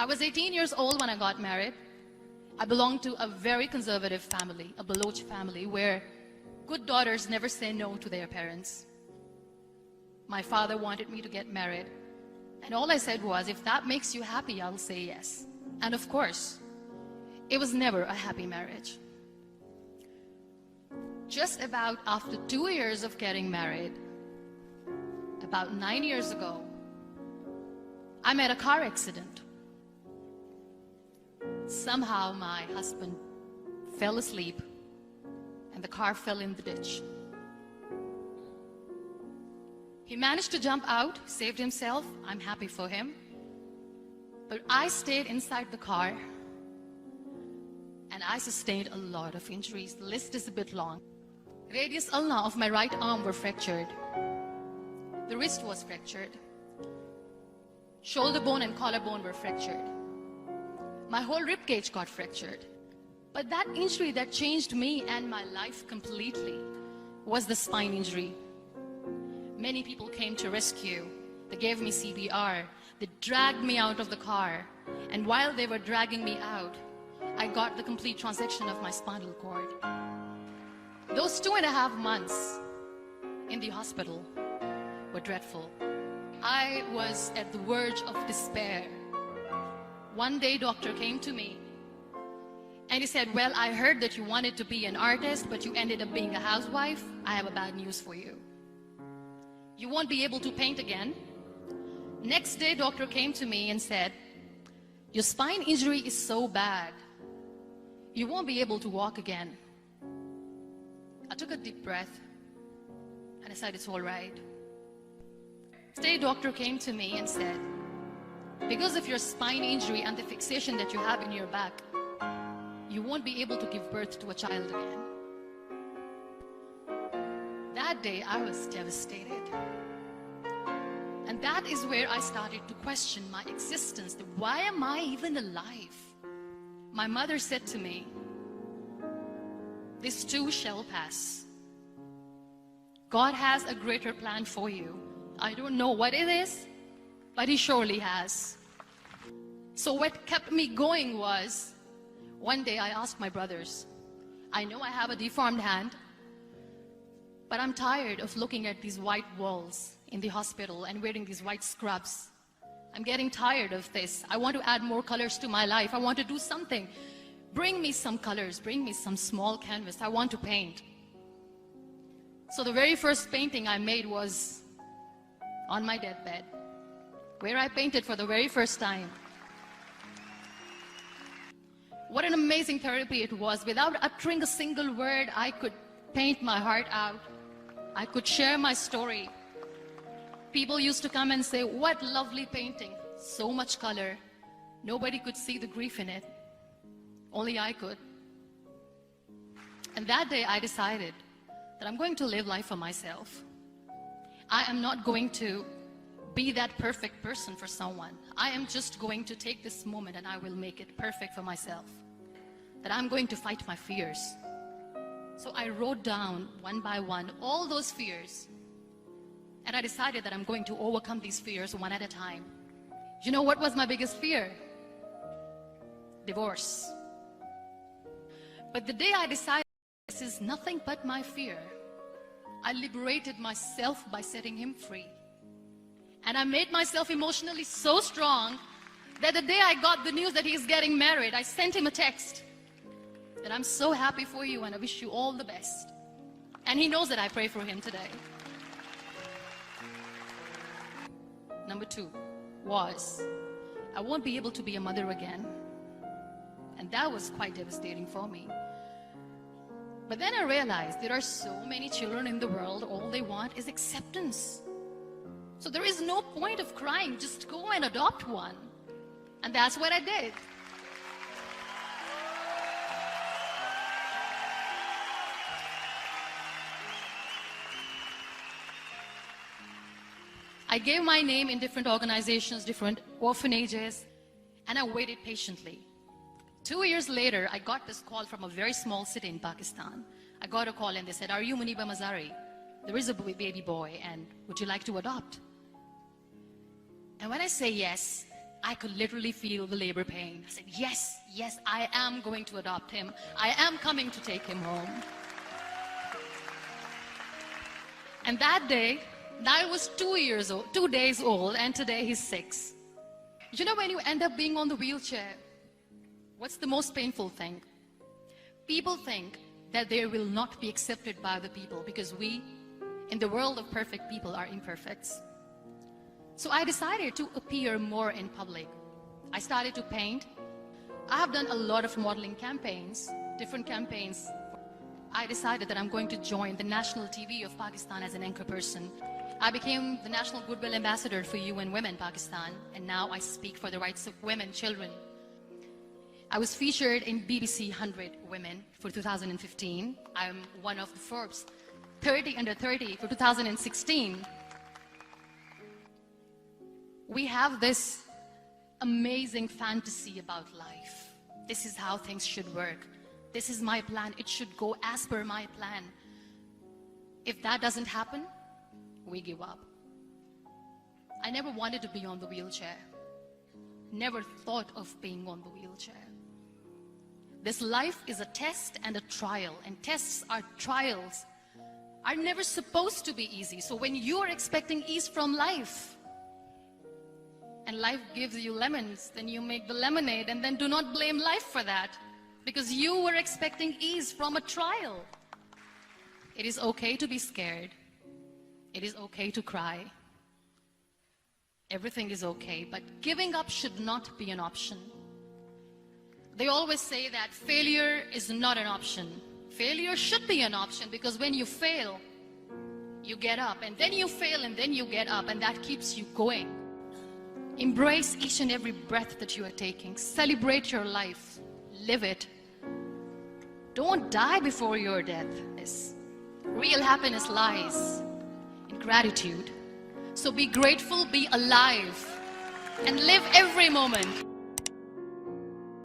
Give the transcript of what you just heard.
I was 18 years old when I got married. I belonged to a very conservative family, a Baloch family, where good daughters never say no to their parents. My father wanted me to get married, and all I said was, if that makes you happy, I'll say yes. And of course, it was never a happy marriage. Just about after 2 years of getting married, about 9 years ago, I met a car accident. Somehow my husband fell asleep and the car fell in the ditch. He managed to jump out, saved himself. I'm happy for him. But I stayed inside the car and I sustained a lot of injuries. The list is a bit long. Radius ulna of my right arm were fractured. The wrist was fractured. Shoulder bone and collarbone were fractured. My whole rib cage got fractured. But that injury that changed me and my life completely was the spine injury. Many people came to rescue. They gave me CPR. They dragged me out of the car. And while they were dragging me out, I got the complete transection of my spinal cord. Those 2.5 months in the hospital were dreadful. I was at the verge of despair. One day, doctor came to me and he said, well, I heard that you wanted to be an artist, but you ended up being a housewife. I have a bad news for you. You won't be able to paint again. Next day, doctor came to me and said, your spine injury is so bad, you won't be able to walk again. I took a deep breath and I said, it's all right. Next day, doctor came to me and said, because of your spine injury and the fixation that you have in your back, you won't be able to give birth to a child again. That day, I was devastated. And that is where I started to question my existence. Why am I even alive? My mother said to me, this too shall pass. God has a greater plan for you. I don't know what it is, but He surely has. So what kept me going was, one day I asked my brothers, I know I have a deformed hand, but I'm tired of looking at these white walls in the hospital and wearing these white scrubs. I'm getting tired of this. I want to add more colors to my life. I want to do something. Bring me some colors, bring me some small canvas. I want to paint. So the very first painting I made was on my deathbed, where I painted for the very first time. What an amazing therapy it was. Without uttering a single word, I could paint my heart out. I could share my story. People used to come and say, what lovely painting, so much color. Nobody could see the grief in it. Only I could. And that day I decided that I'm going to live life for myself. I am not going to be that perfect person for someone. I am just going to take this moment and I will make it perfect for myself. That I'm going to fight my fears. So I wrote down one by one all those fears. And I decided that I'm going to overcome these fears one at a time. You know what was my biggest fear? Divorce. But the day I decided this is nothing but my fear, I liberated myself by setting him free. And I made myself emotionally so strong that the day I got the news that he's getting married, I sent him a text that I'm so happy for you and I wish you all the best. And he knows that I pray for him today. Number 2 was, I won't be able to be a mother again. And that was quite devastating for me. But then I realized there are so many children in the world, all they want is acceptance. So there is no point of crying, just go and adopt one. And that's what I did. I gave my name in different organizations, different orphanages, and I waited patiently. 2 years later, I got this call from a very small city in Pakistan. I got a call and they said, are you Munibah Mazari? There is a baby boy and would you like to adopt? And when I say yes, I could literally feel the labor pain. I said, yes, yes, I am going to adopt him. I am coming to take him home. And that day, I was 2 days old, and today he's 6. You know, when you end up being on the wheelchair, what's the most painful thing? People think that they will not be accepted by the people because we, in the world of perfect people, are imperfects. So I decided to appear more in public. I started to paint. I have done a lot of modeling campaigns, different campaigns. I decided that I'm going to join the national TV of Pakistan as an anchor person. I became the National Goodwill Ambassador for UN Women Pakistan, and now I speak for the rights of women, children. I was featured in BBC 100 Women for 2015. I'm one of the Forbes 30 under 30 for 2016. We have this amazing fantasy about life. This is how things should work. This is my plan. It should go as per my plan. If that doesn't happen, we give up. I never wanted to be on the wheelchair. Never thought of being on the wheelchair. This life is a test and a trial, and tests are trials are never supposed to be easy. So when you are expecting ease from life, and life gives you lemons, then you make the lemonade, and then do not blame life for that, because you were expecting ease from a trial. It is okay to be scared. It is okay to cry. Everything is okay, but giving up should not be an option. They always say that failure is not an option. Failure should be an option, because when you fail, you get up, and then you fail, and then you get up, and that keeps you going. Embrace each and every breath that you are taking. Celebrate your life. Live it. Don't die before your death. Real happiness lies in gratitude. So be grateful, be alive, and live every moment.